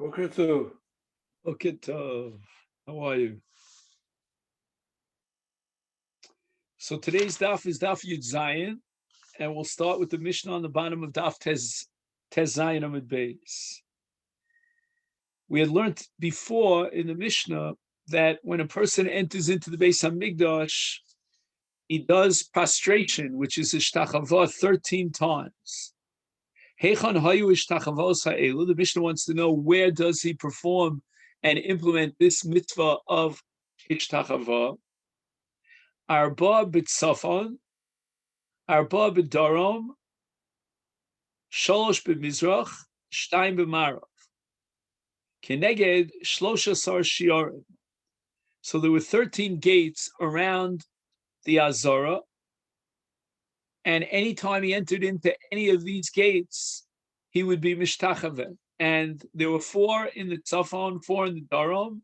Boker Tov. Okay, Tov. How are you? So today's daf is daf Yud Zayin, and we'll start with the Mishnah on the bottom of daf Tez Zayin Amud Beis. We had learned before in the Mishnah that when a person enters into the Beis Hamikdash, he does prostration, which is ishtachavah 13 times. Heichan hayu ishtachavos ha'elu. The Mishnah wants to know where does he perform and implement this mitzvah of ishtachavah. Arba b'tzafon, Arba b'darom, Sholosh b'mizrach, Shtayim b'marav. Keneged Shloshasar shiarim. So there were 13 gates around the Azara, and anytime he entered into any of these gates, he would be mishtachaveh. And there were 4 in the tzafon, 4 in the darom.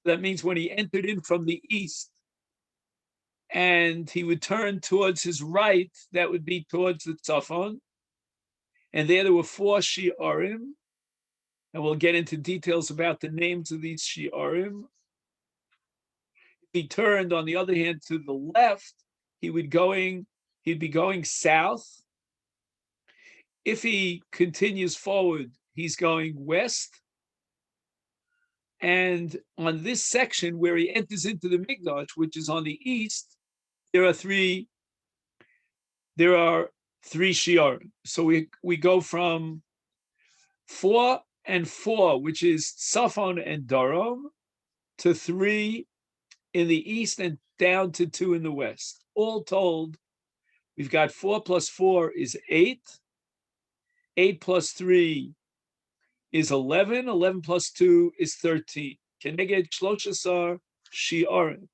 That means when he entered in from the east, and he would turn towards his right, that would be towards the tzafon. And there were 4 shi'arim, and we'll get into details about the names of these shi'arim. If he turned, on the other hand, to the left, he'd be going south. If he continues forward, he's going west. And on this section where he enters into the Mikdash, which is on the east, there are three shi'arim. So we go from 4 and 4, which is Safon and Darom, to 3 in the east and down to 2 in the west. All told, we've got 4 plus 4 is 8. 8 plus 3 is 11. 11 plus 2 is 13. Keneged Shloshasar Shi'arim.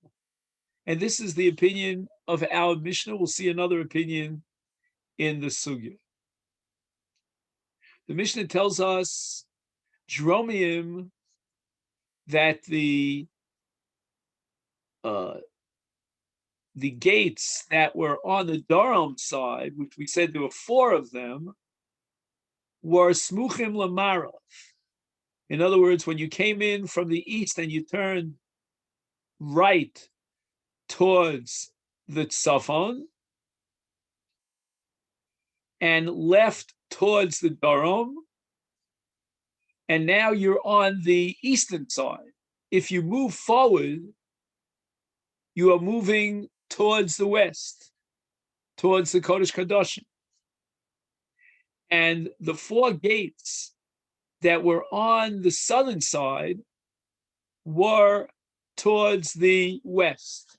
And this is the opinion of our Mishnah. We'll see another opinion in the Sugya. The Mishnah tells us, Dromiim, that the gates that were on the Darom side, which we said there were 4 of them, were smuchim lamarav. In other words, when you came in from the east and you turned right towards the tzafon and left towards the darom, and now you're on the eastern side. If you move forward, you are moving towards the west, towards the Kodesh Kadoshim. And the 4 gates that were on the southern side were towards the west.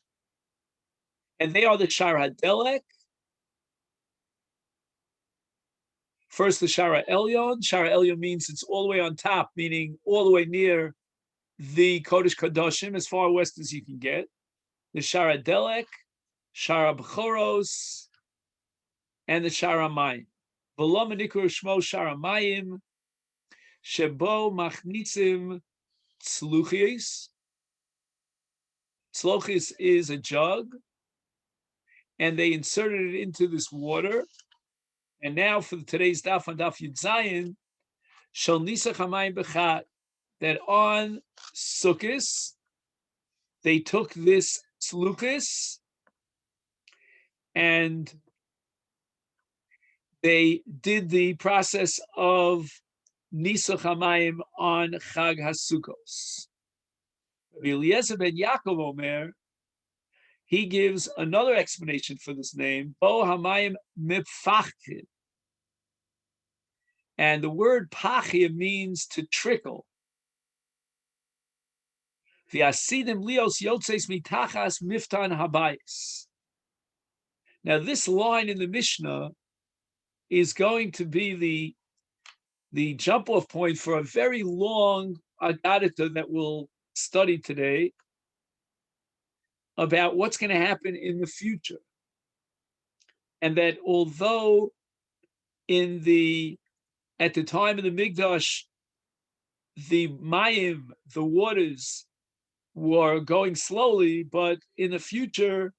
And they are the Shara Delek. First, the Shara Elyon. Shara Elyon means it's all the way on top, meaning all the way near the Kodesh Kadoshim, as far west as you can get. The Shara Delek, Shara B'choros, and the Shara Mayim. V'lo menikur shmo Shara Mayim, shebo machnitzim tzluchis. Tzluchis is a jug, and they inserted it into this water. And now for today's daf on daf Yud Zayin, shel nisach hamayim b'chat, that on Sukkos they took this tzluchis and they did the process of nisach hamayim on Chag HaSukkos. Eliezer ben Yaakov Omer, he gives another explanation for this name, Bo Hamayim Mipfachim. And the word pachia means to trickle. V'asidim lios yotzes mitachas miftan habayis. Now this line in the Mishnah is going to be the jump-off point for a very long Agadita that we'll study today about what's going to happen in the future. And that although at the time of the Mikdash, the mayim, the waters, were going slowly, but in the future,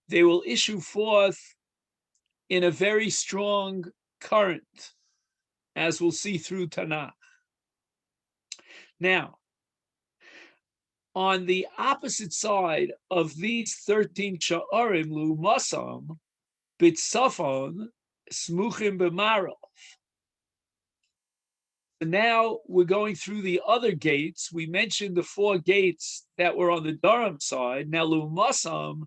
they will issue forth in a very strong current, as we'll see through Tanakh. Now, on the opposite side of these 13 sha'arim, lu'masam, bitsafon, smuchim b'marov. Now we're going through the other gates. We mentioned the 4 gates that were on the Durham side. Now, lu'masam,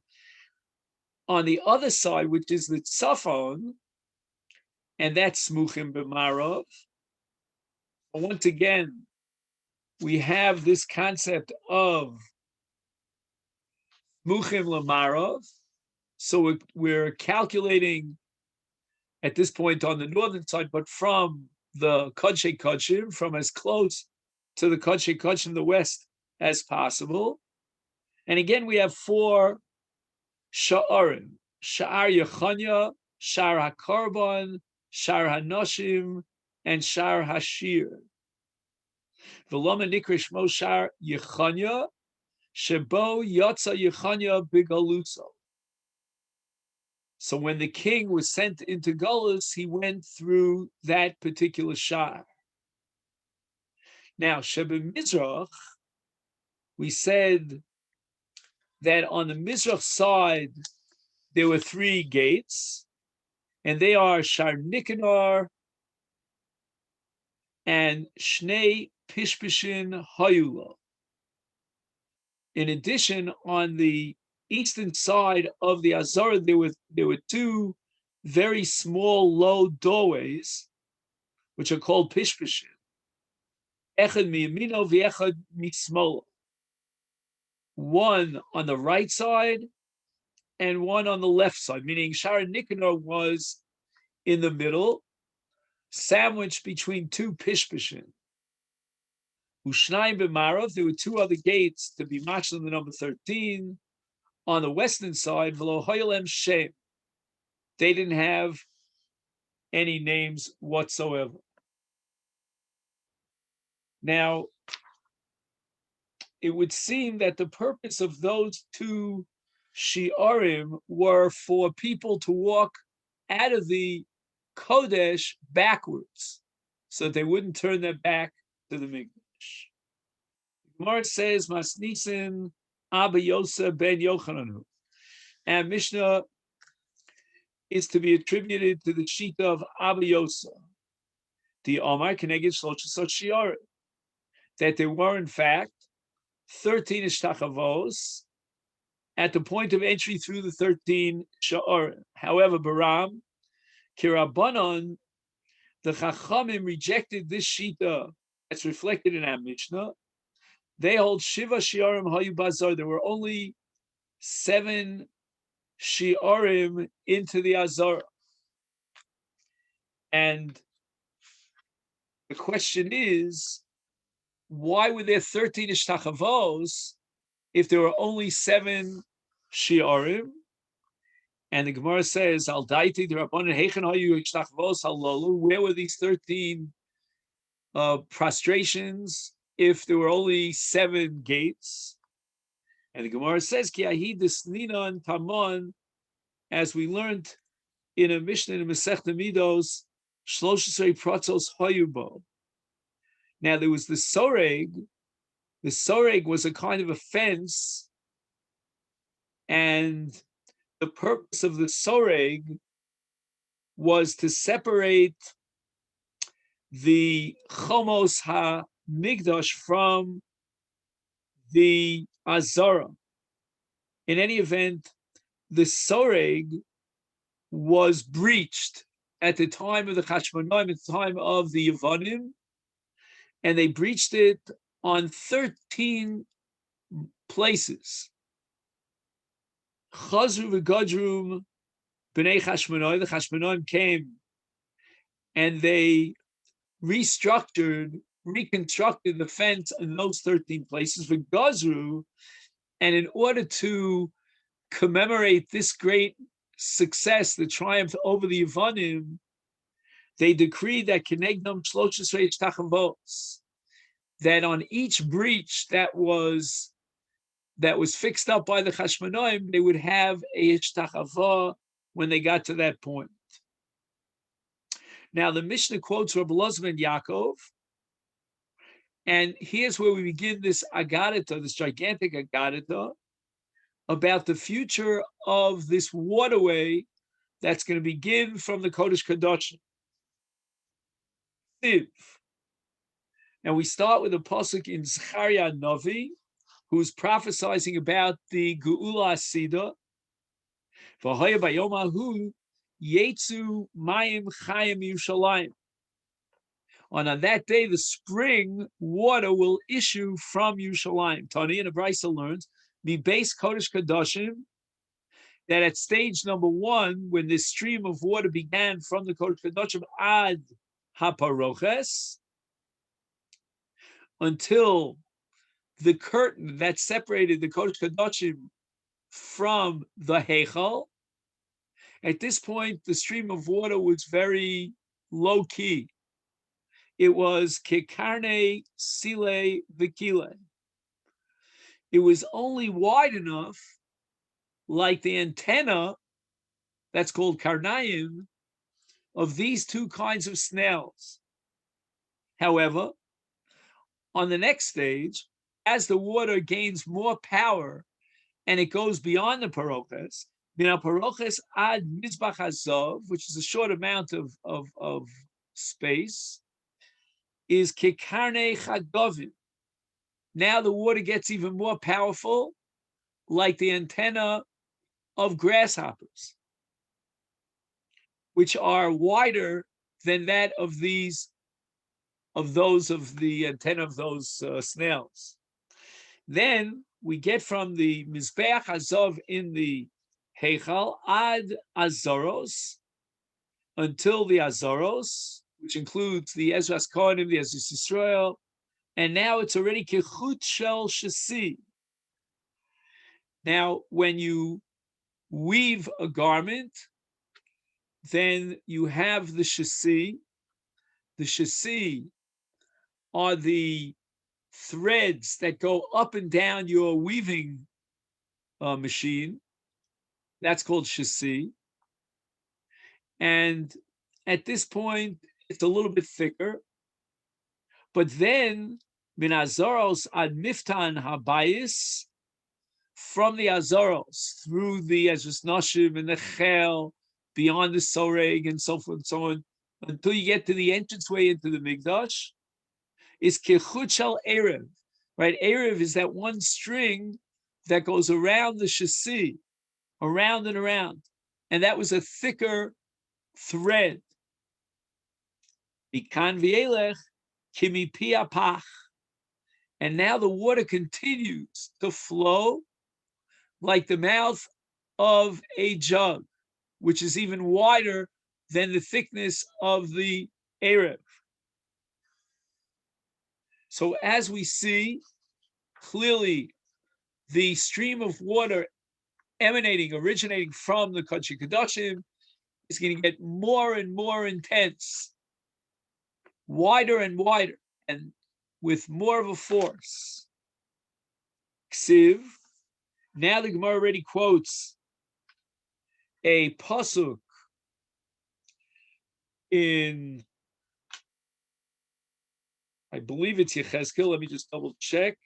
on the other side, which is the tzafon, and that's smuchim b'marov. Once again, we have this concept of smuchim l'marov. So we're calculating at this point on the northern side, but from the Kodshei Kodshim, from as close to the Kodshei Kodshim, the west, as possible. And again, we have 4 sha'arim: Sha'ar Yechanya, Sha'ar HaKarban, Sha'ar HaNoshim, and Sha'ar HaShir. V'loma nikra shmo Sha'ar Yechanya, shebo yotza Yechanya b'galuso. So when the king was sent into Galus, he went through that particular sha'ar. Now, Sheba Mizrach, we said that on the Mizrach side, there were 3 gates, and they are Shar Nikanor and Shnei Pishpishin Hayula. In addition, on the eastern side of the Azara, there were 2 very small, low doorways, which are called Pishpishin. Echad miyamino v'echad mismolo. One on the right side and one on the left side, meaning Shar Nikanor was in the middle, sandwiched between 2 Pishpishin. Ushnayim b'marov, there were 2 other gates to be matched on the number 13. On the western side, v'lo hoylem shem, they didn't have any names whatsoever. Now, it would seem that the purpose of those 2 shi'arim were for people to walk out of the Kodesh backwards, so that they wouldn't turn their back to the Mikdash. Gemara says, Masnisin Abba Yosa ben Yochanan. And Mishnah is to be attributed to the Shita of Abba Yosa, the Omar Keneged Shloshesot Shi'arim, that there were in fact 13 ishtachavos at the point of entry through the 13 sha'arim. However, Baram, Kirabanon, the Chachamim rejected this shita that's reflected in our Mishnah. They hold Shiva Shi'arim Hayu Bazar. There were only 7 Shi'arim into the Azara. And the question is, why were there 13 ishtachavos if there were only 7 shi'arim? And the Gemara says, Al daiti d'Rabbanan heichen hayu ishtachavos halalu. Where were these 13 prostrations if there were only 7 gates? And the Gemara says, Ki ahid desninan tamon, as we learned in a Mishnah in Masechet Midos, shloshes pratzos hayubo. Now, there was the soreg. The soreg was a kind of a fence, and the purpose of the soreg was to separate the chomos ha-migdash from the azara. In any event, the soreg was breached at the time of the Chashmonaim, at the time of the Yevanim, and they breached it on 13 places. Chazru v'gadrum b'nei Chashmonai, the Chashmonaim came and they reconstructed the fence in those 13 places for Gazru, and in order to commemorate this great success, the triumph over the Yevanim, they decreed that Kenegdam Shloshes Reish Tachavos, that on each breach that was fixed up by the Chashmonaim, they would have a Ishtachava when they got to that point. Now the Mishnah quotes Rabbi Elazar ben Yaakov, And here's where we begin this agadita, this gigantic agadita, about the future of this waterway that's going to begin from the Kodesh Kadoshim. And we start with a pasuk in Zechariah Novi, who's prophesying about the Geula Asida. V'hoya bayomahu yetzu mayim chayim Yerushalayim. On that day, the spring water will issue from Yerushalayim. Tani and Abraisa learns the base Kodesh Kadoshim, that at stage number 1, when this stream of water began from the Kodesh Kadoshim ad haparoches, until the curtain that separated the Kodesh Kadoshim from the Heichal. At this point, the stream of water was very low key. It was kekarne sile vikile. It was only wide enough, like the antenna, that's called karnayim, of these two kinds of snails. However, on the next stage, as the water gains more power and it goes beyond the paroches, paroches ad mizbach hazov, which is a short amount of space, is kekarne chagovim. Now the water gets even more powerful, like the antenna of grasshoppers, which are wider than that of those of the antenna of those snails. Then we get from the Mizbeach Azov in the Heichal ad Azoros, until the Azoros, which includes the Ezras Kohanim, the Ezras Yisrael, and now it's already Kechut Shel Shasi. Now, when you weave a garment, then you have the Shasi. The Shasi are the threads that go up and down your weaving machine. That's called Shasi. And at this point, it's a little bit thicker. But then, min Azoros ad miftan habayis, from the Azoros through the Ezras Nashim and the Chel, beyond the Soreg and so forth and so on, until you get to the entranceway into the Mikdash, is Kechut Shel Erev. Right? Erev is that one string that goes around the Shasi, around and around. And that was a thicker thread. Mikan v'elech kimi pi apach. And now the water continues to flow like the mouth of a jug, which is even wider than the thickness of the Erev. So as we see, clearly the stream of water originating from the Kodesh Kadoshim is going to get more and more intense, wider and wider, and with more of a force. Ksiv, now the Gemara already quotes a pasuk in, I believe it's Yechezkel. Let me just double check.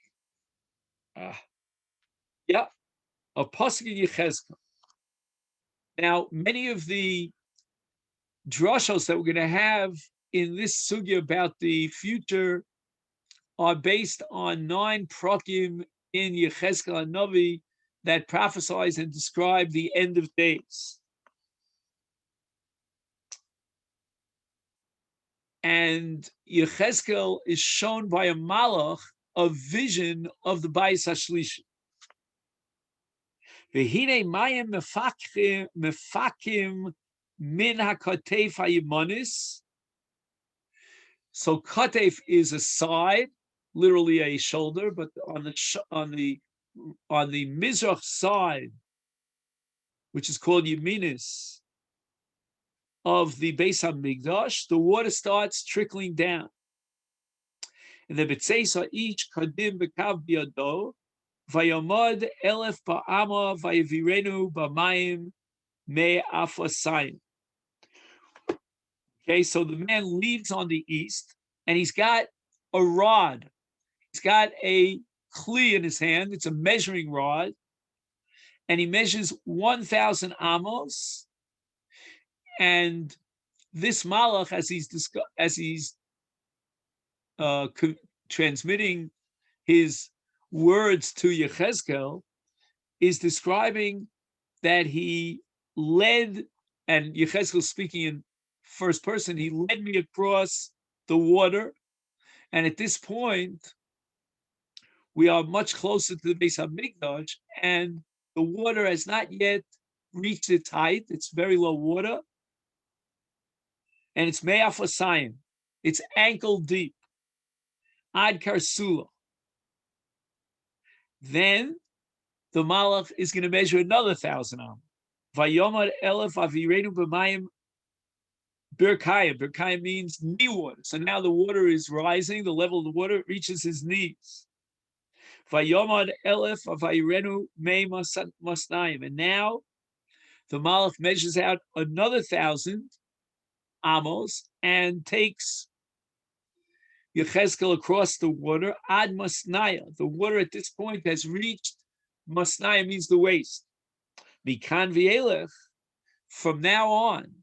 Yeah, a pasuk in Yechezkel. Now, many of the drashos that we're going to have in this sugya about the future are based on 9 prakim in Yechezkel Hanavi that prophesize and describe the end of days. And Yechezkel is shown by a malach a vision of the Bayis HaShlishi. V'hinei mayim mefakim min hakotef hayimanis. So kotef is a side, literally a shoulder, but on the mizrach side, which is called yeminis, of the Beis HaMikdash, the water starts trickling down. And the B'tzeisa each kadim b'kav biyado, vayamad elef ba'ama vayavirenu b'mayim me'afasayim. Okay, so the man leads on the east, and he's got a rod He's got a kli in his hand. It's a measuring rod, and he measures 1,000 amos. And this malach, as he's transmitting his words to Yechezkel, is describing that he led, and Yechezkel speaking in first person, he led me across the water. And at this point, we are much closer to the Beis HaMikdash, and the water has not yet reached its height. It's very low water, and it's me'af asayim. It's ankle deep. Ad karsula. Then the malach is going to measure another 1,000 am. Vayomar elef avirenu b'mayim birkayim. Birkayim means knee water. So now the water is rising. The level of the water reaches his knees. Vayomar elef avirenu mei masnayim. And now the malach measures out another 1,000 amos and takes Yechezkel across the water, ad masnaya. The water at this point has reached, masnaya means the waist. Mikan v'elech, from now on,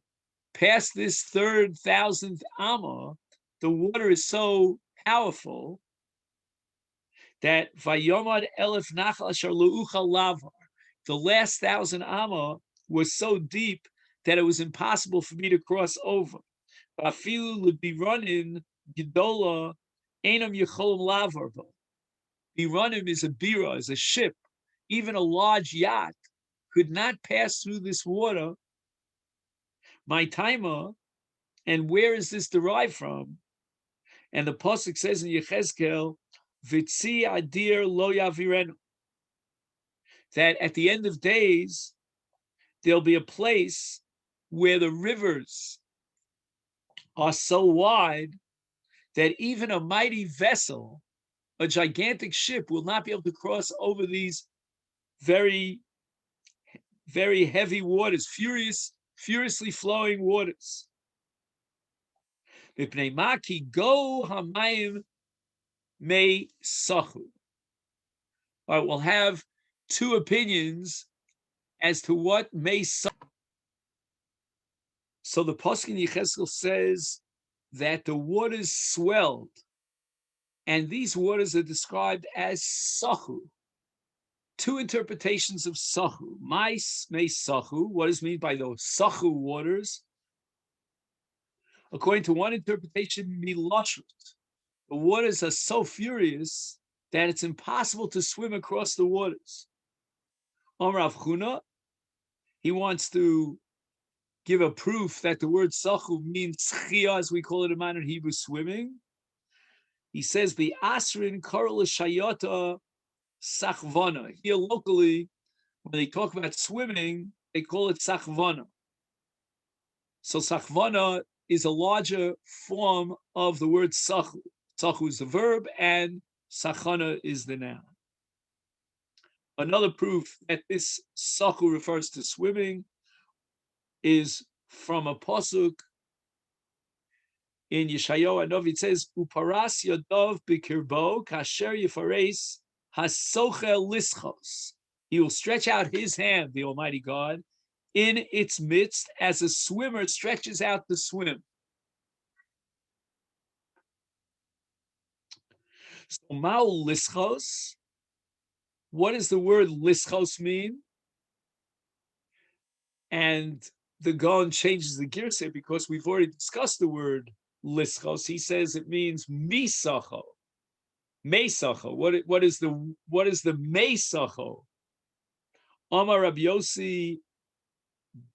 past this third 1,000th amma, the water is so powerful that vayomad elef nachal asher leuchal lavar. The last 1,000 amma was so deep that it was impossible for me to cross over. Afilu l'biranin Gedola Einam Yecholim Lavar. Biranim is a bira, is a ship. Even a large yacht could not pass through this water. My timer, and where is this derived from? And the pasuk says in Yechezkel, "Vitzi adir lo yavirenu," that at the end of days there'll be a place where the rivers are so wide that even a mighty vessel, a gigantic ship, will not be able to cross over these very, very heavy waters, furiously flowing waters. Mipnei maki go hamayim mei sachu. All right, we'll have two opinions as to what mei sachu. So the pasuk in Yechezkel says that the waters swelled, and these waters are described as sachu. Two interpretations of sachu. Mais me sachu. What is meant by those sachu waters? According to one interpretation, miloshrut. The waters are so furious that it's impossible to swim across the waters. Rav Huna, he wants to give a proof that the word sachu means schia, as we call it in modern Hebrew, swimming. He says the asrin karol shayota sachvana. Here locally, when they talk about swimming, they call it sachvana. So sachvana is a larger form of the word sachu. Sachu is the verb and sachana is the noun. Another proof that this sachu refers to swimming is from a pasuk in Yeshayahu Hanavi. It says, "Uparas yadav b'kirbo kasher yifares hasochel lischos." He will stretch out his hand, the Almighty God, in its midst as a swimmer stretches out to swim. So, ma'u lischos. What does the word lischos mean? And the Gaon changes the gears here because we've already discussed the word lischos. He says it means misacho. Mesacho. What is the mesacho? Amar Rabbi Yossi,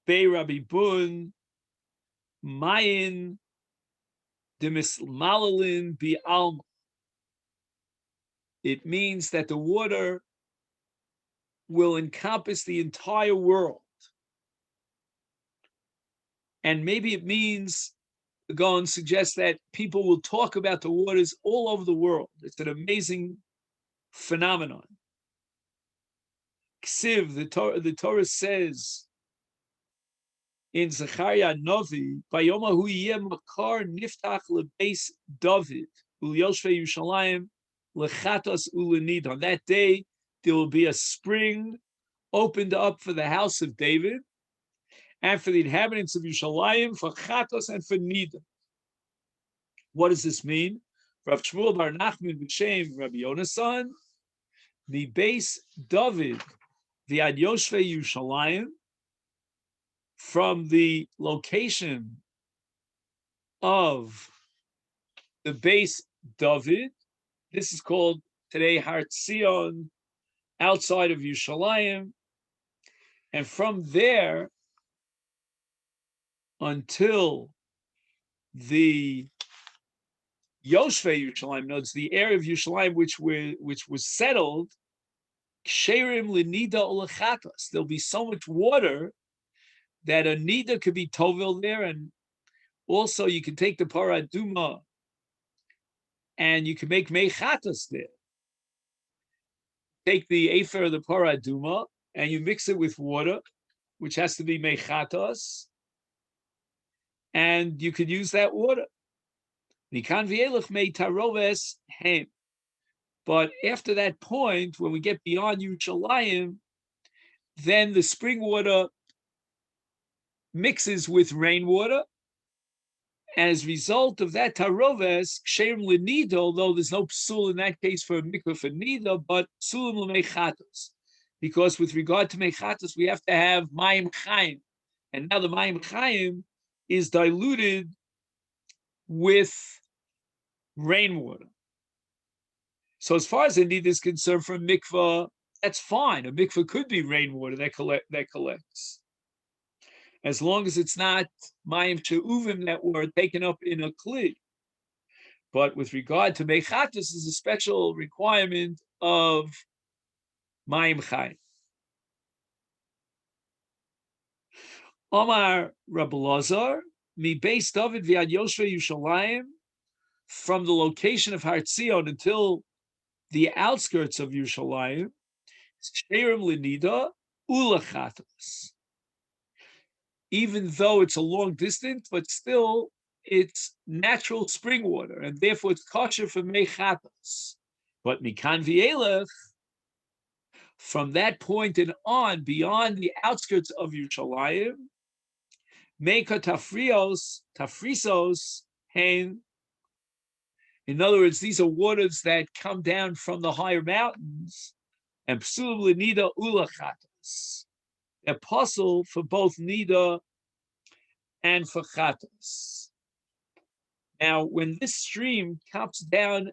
Bei Rabbi Bun, Mayin, Demismalalin bi alma. It means that the water will encompass the entire world. And maybe it means, the Gaon suggests that people will talk about the waters all over the world. It's an amazing phenomenon. Ksiv, the Torah says in Zechariah Novi, Bayomahu yeh makar niftach lebeis David, u'lyoshvei Yerushalayim lechatos ulenid. On that day, there will be a spring opened up for the house of David and for the inhabitants of Yerushalayim, for chatos and for nida. What does this mean? Rav Shmuel bar Nachman b'shem Rabbi Yonasan, the base David, the Ad Yoshvei Yerushalayim, from the location of the base David. This is called today Har Tzion, outside of Yerushalayim, and from there until the Yoshvei Yerushalayim, notes the area of Yerushalayim which was settled, Ksherim Lenida Olachatas. There'll be so much water that a nida could be tovil there, and also you can take the paraduma and you can make mechatas there. Take the afer of the paraduma and you mix it with water, which has to be mechatas, and you could use that water. But after that point, when we get beyond Yerushalayim, then the spring water mixes with rainwater, and as a result of that taroves, ksherim lenida, although there's no psul in that case for a mikvah for nida, but psulim l'meichatos, because with regard to meichatos, we have to have mayim chayim, and now the mayim chayim is diluted with rainwater. So as far as the nida is concerned, for a mikvah, that's fine. A mikvah could be rainwater that collects, as long as it's not mayim she'uvim that were taken up in a kli. But with regard to mechatos, is a special requirement of mayim chayim. Omar Rabbi Lazar, mi beis David v'ad Yoshvei Yerushalayim, from the location of Har Tzion until the outskirts of Yerushalayim, sheirim lenida ulachatos. Even though it's a long distance, but still it's natural spring water, and therefore it's kosher for mechatos. But mikan v'elech, from that point and on, beyond the outskirts of Yerushalayim, meka tafrisos hein. In other words, these are waters that come down from the higher mountains, and psul l'nida ulachatos. Apostle for both nida and for chatos. Now, when this stream comes down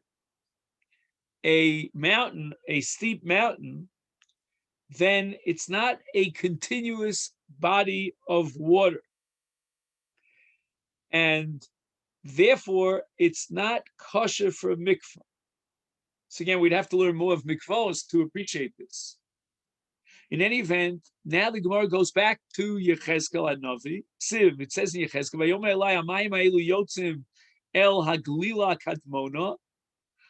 a mountain, a steep mountain, then it's not a continuous body of water, and therefore it's not kosher for a mikvah. So again, we'd have to learn more of mikvahs to appreciate this. In any event, now the Gemara goes back to Yechezkel Hanavi. Siv, it says in Yechezkel, "Vayomer Elai hamayim ha'elu yotzim el haglila kadmona."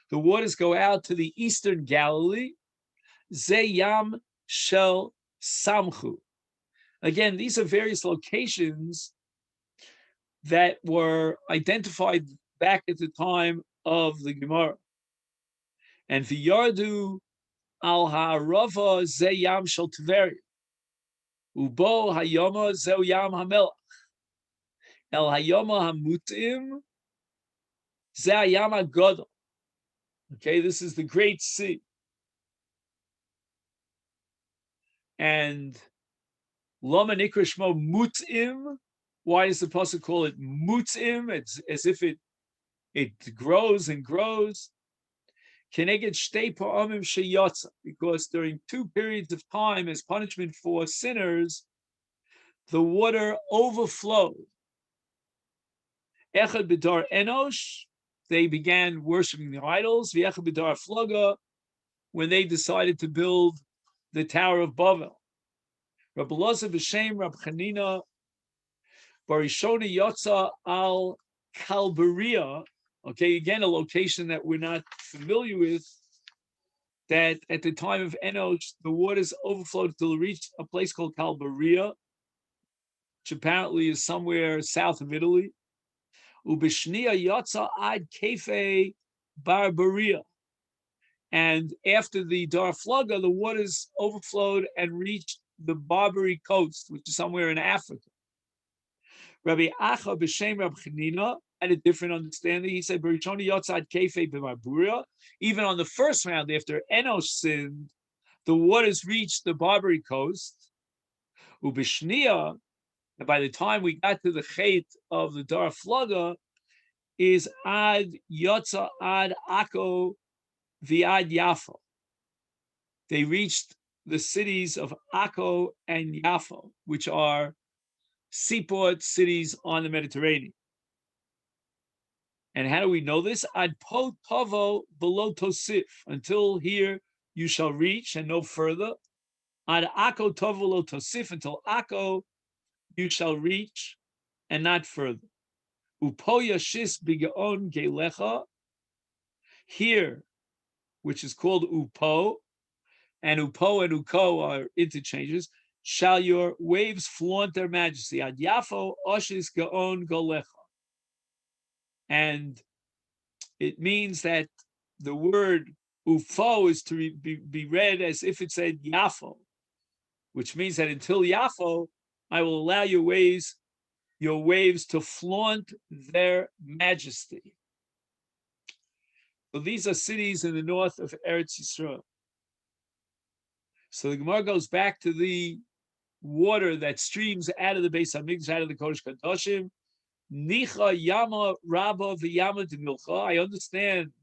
The waters go out to the eastern Galilee. Ze yam shel samchu. Again, these are various locations that were identified back at the time of the Gemara. And v'yardu al ha'arava ze yam shel Tveria, ubo hayoma ze yam hamelach, el hayoma hamutim ze yam hagadol. Okay, this is the Great Sea. And lama nikra shmo mutim. Why does the pasuk call it mutim? It's as if it grows and grows. Keneged shtei pa'amim sheyatza, because during 2 periods of time, as punishment for sinners, the water overflowed. Echad b'dar enosh, they began worshiping the idols. V'echad b'dar flaga, when they decided to build the Tower of Babel. Rabbi Elazar b'shem Rab Chanina barishona yatza al Kalbaria. Okay, again, a location that we're not familiar with, that at the time of Enosh, the waters overflowed till it reached a place called Kalbaria, which apparently is somewhere south of Italy. Ubishnia yatza ad kefe barbaria. And after the Dar Flaga, the waters overflowed and reached the Barbary coast, which is somewhere in Africa. Rabbi Acha b'Shem Rab Chanina had a different understanding. He said, "Berishoni yotzad kefei b'Marburia." Even on the first round, after Enosh sinned, the waters reached the Barbary coast. Ubishnia, and by the time we got to the Chet of the Dar Flaga, is Ad Yotza Ad Akko Viad Yafo. They reached the cities of Akko and Yafo, which are seaport cities on the Mediterranean. And how do we know this? Ad po tovo below tosif. Until here you shall reach and no further. Ad Akko tovo below tosif. Until Akko you shall reach and not further. Upo yashis bigaon gelecha. Here, which is called Upo, and Upo and Uko are interchanges, shall your waves flaunt their majesty. Ad Yafo oshis gaon golecha. And it means that the word Ufo is to be read as if it said Yafo, which means that until Yafo, I will allow your waves to flaunt their majesty. So these are cities in the north of Eretz Yisrael. So the Gemara goes back to the water that streams out of the Beis Hamikdash, out of the Kodesh Kadoshim. Nicha Yama Rabba v'Yama D'Milcha. I understand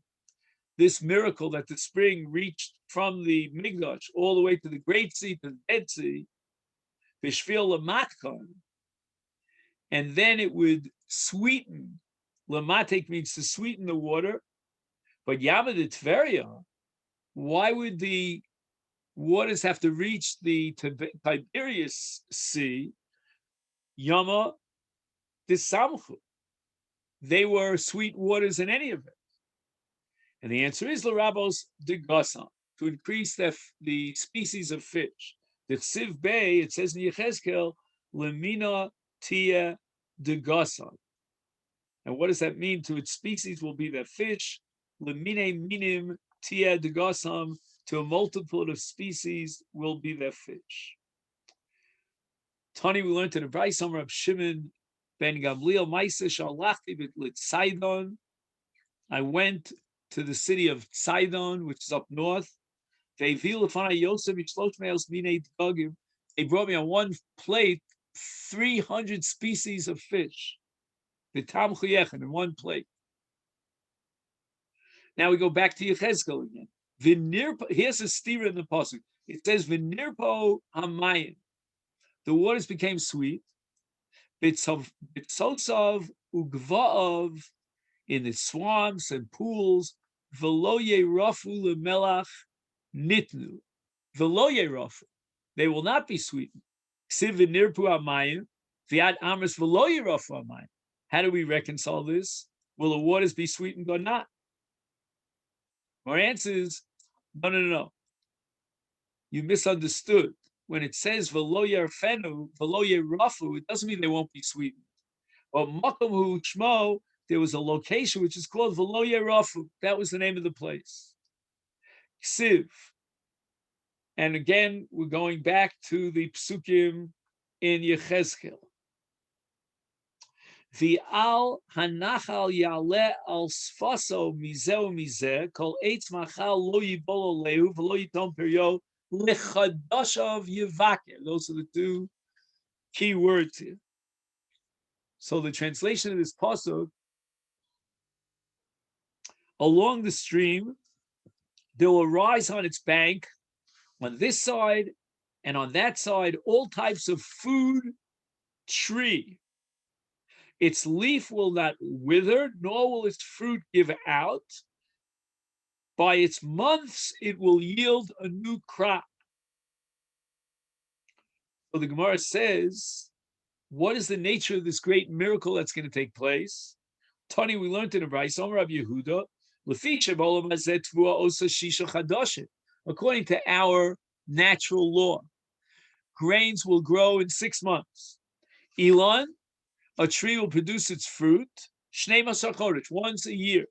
this miracle that the spring reached from the Migdash all the way to the Great Sea, to the Dead Sea, Bishvil Lamatkan, and then it would sweeten. Lamatek means to sweeten the water, but Yama de Tveria, why would the waters have to reach the Tiberias Sea? Yama de Samchu. They were sweet waters in any event. And the answer is Larabos de Gasan, to increase the species of fish. The Ksiv Bay, it says in Yechezkel, Lemina Tia de Gasan. And what does that mean? To its species will be the fish, Lemine Minim Tia de Gasam, to a multitude of species will be their fish. Tani, we learned in the Bryce Summer of Shimon ben Gamliel, Maisa Shalachti B'Lit Sidon. I went to the city of Sidon, which is up north. They brought me on one plate 300 species of fish. The tam chuyechen in one plate. Now we go back to Yechezkel again. Here's a steer in the pasuk. It says V'nirpo hamayim. The waters became sweet. Bitzotzav ugva'av, in the swamps and pools. V'lo yerafu lemelach nitnu. V'lo yerafu. They will not be sweetened. Ksiv v'nirpu hamayim. V'yad amris v'lo yerafu hamayim. How do we reconcile this? Will the waters be sweetened or not? Our answer is no. You misunderstood. When it says v'lo yerfenu, v'lo yerafu, it doesn't mean they won't be sweetened. But makom hu shmo, there was a location which is called v'lo yerafu. That was the name of the place. Ksiv. And again, we're going back to the psukim in Yechezkel. V'al hanachal yale al sfaso mizeu mizeh kol eitz machal lo yibolo lehu v'lo yitom peryo lechadashav yivake. Those are the two key words here. So the translation of this pasuk: along the stream, there will rise on its bank, on this side and on that side, all types of food tree. Its leaf will not wither, nor will its fruit give out. By its months, it will yield a new crop. So the Gemara says, what is the nature of this great miracle that's going to take place? Tani, we learned in the Bryce, Rabbi Yehuda, according to our natural law, grains will grow in 6 months. Elon, a tree will produce its fruit, once a year.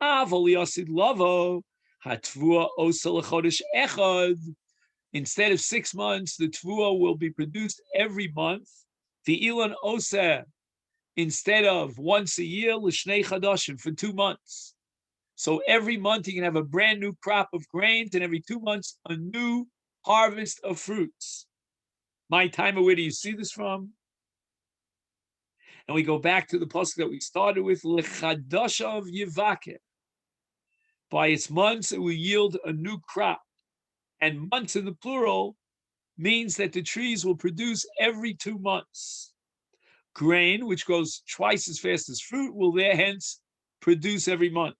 Lavo, Hatvua osel chodesh echad. Instead of 6 months, the tvua will be produced every month. The ilan oseh, instead of once a year, l'shnei chadashim, for 2 months. So every month you can have a brand new crop of grains, and every 2 months a new harvest of fruits. My timer, where do you see this from? And we go back to the pasuk that we started with, l'chadashav yivakeh. By its months, it will yield a new crop. And months in the plural means that the trees will produce every 2 months. Grain, which grows twice as fast as fruit, will there hence produce every month.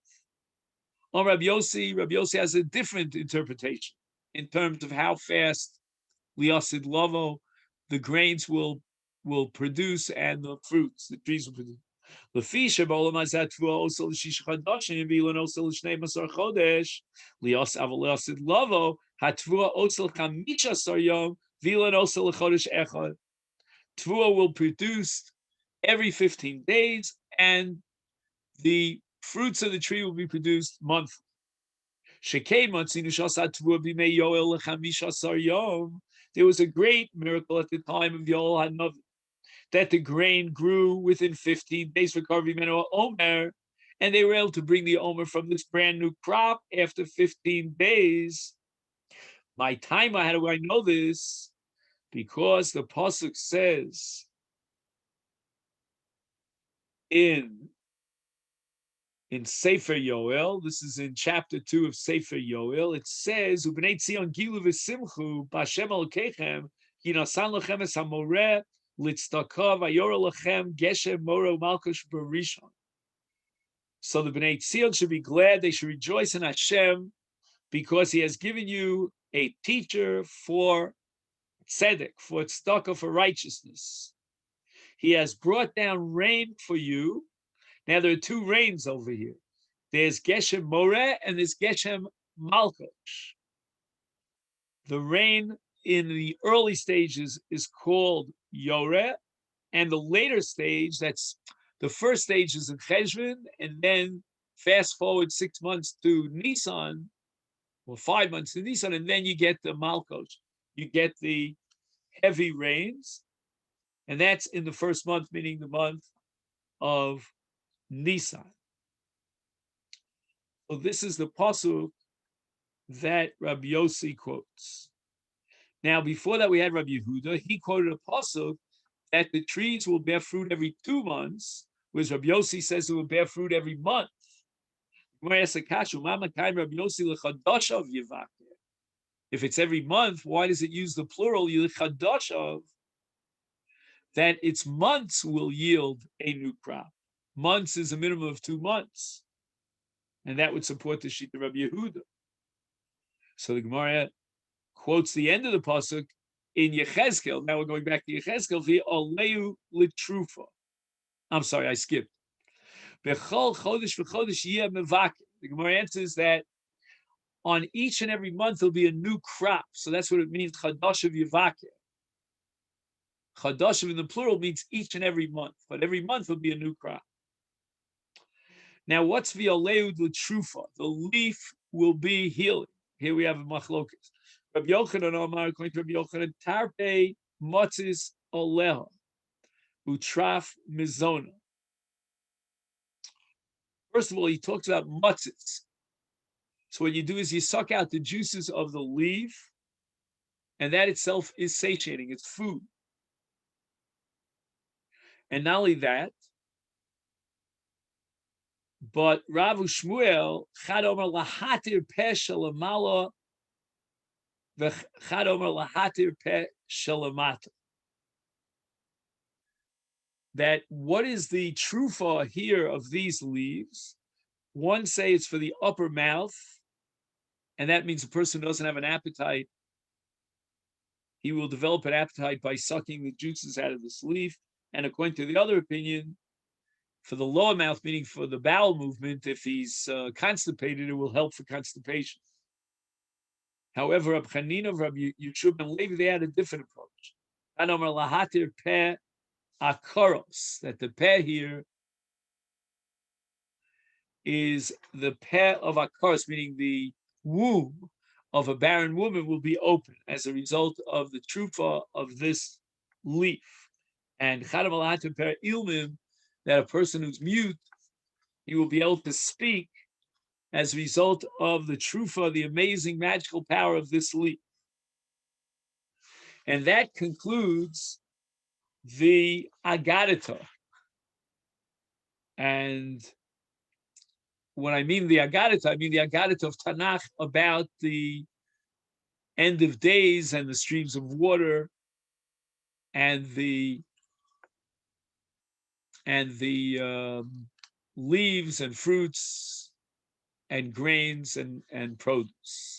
On Rabbi Yossi has a different interpretation in terms of how fast liasid lavo, the grains will produce and the fruits, the trees will produce. Lefisha ba'olam hazeh tvua also l'shish chadashim v'ilan also l'shnei masar chodesh lias aval liasid lavo hatvua also l'chamisha yom v'ilan also l'chodesh echad. Tvua will produce every 15 days, and the fruits of the tree will be produced monthly. There was a great miracle at the time of Yoel HaNavi, that the grain grew within 15 days for Karvi Meno Omer, and they were able to bring the Omer from this brand new crop after 15 days. My time, how do I know this? Because the pasuk says in Sefer Yoel, this is in chapter 2 of Sefer Yoel, it says, Ubnei Tzion gilu v'simchu b'Hashem Elokechem ki nasan lachem es hamoreh litzdaka v'yora lachem geshem moro malkush barishon. So the Bnei Tzion should be glad, they should rejoice in Hashem, because He has given you a teacher for tzedek, for tzedakah, for righteousness. He has brought down rain for you. Now there are 2 rains over here. There's Geshem Moreh and there's Geshem Malkosh. The rain in the early stages is called Yoreh, and the later stage, that's the first stage, is in Cheshvan, and then fast forward 6 months to Nisan, or 5 months to Nisan, and then you get the Malkosh. You get the heavy rains, and that's in the first month, meaning the month of Nisan. So this is the pasuk that Rabbi Yossi quotes. Now, before that, we had Rabbi Yehuda. He quoted a pasuk that the trees will bear fruit every 2 months, whereas Rabbi Yossi says it will bear fruit every month. If it's every month, why does it use the plural yichadashav? That its months will yield a new crop. Months is a minimum of 2 months, and that would support the Shita Rabbi Yehuda. So the Gemara quotes the end of the pasuk in Yechezkel. Now we're going back to Yechezkel. V'oleu litrufa. I'm sorry, I skipped. Bechol chodesh v'chodesh yeh mevakeh. The Gemara answers that on each and every month there'll be a new crop. So that's what it means. Chadashav yivakeh. Chadashav in the plural means each and every month, but every month will be a new crop. Now, what's v'oleu l'trufa? The leaf will be healing. Here we have a machlokas. Rabbi Yochanan Omar, according to Rabbi Yochanan, tarpe matzis oleha utraf mizona. First of all, he talks about matzis. So what you do is you suck out the juices of the leaf, and that itself is satiating. It's food. And not only that, but Rav Shmuel chad omer lahatir peh shalamala v'chad omer lahatir peh shalamata. That what is the trufa here of these leaves? One say it's for the upper mouth, and that means a person who doesn't have an appetite, he will develop an appetite by sucking the juices out of this leaf. And according to the other opinion, for the lower mouth, meaning for the bowel movement, if he's constipated, it will help for constipation. However, Rab Chanina, Rab Yeshua and Levi, they had a different approach. Anomar lahatir peh akaros, that the peh here is the peh of akaros, meaning the womb of a barren woman will be open as a result of the trufa of this leaf. And chadam alatim per ilmim, that a person who's mute, he will be able to speak as a result of the trufa, the amazing magical power of this leaf. And that concludes the Agadita. And when I mean the Agadita, I mean the Agadita of Tanakh about the end of days and the streams of water and the leaves and fruits and grains and produce.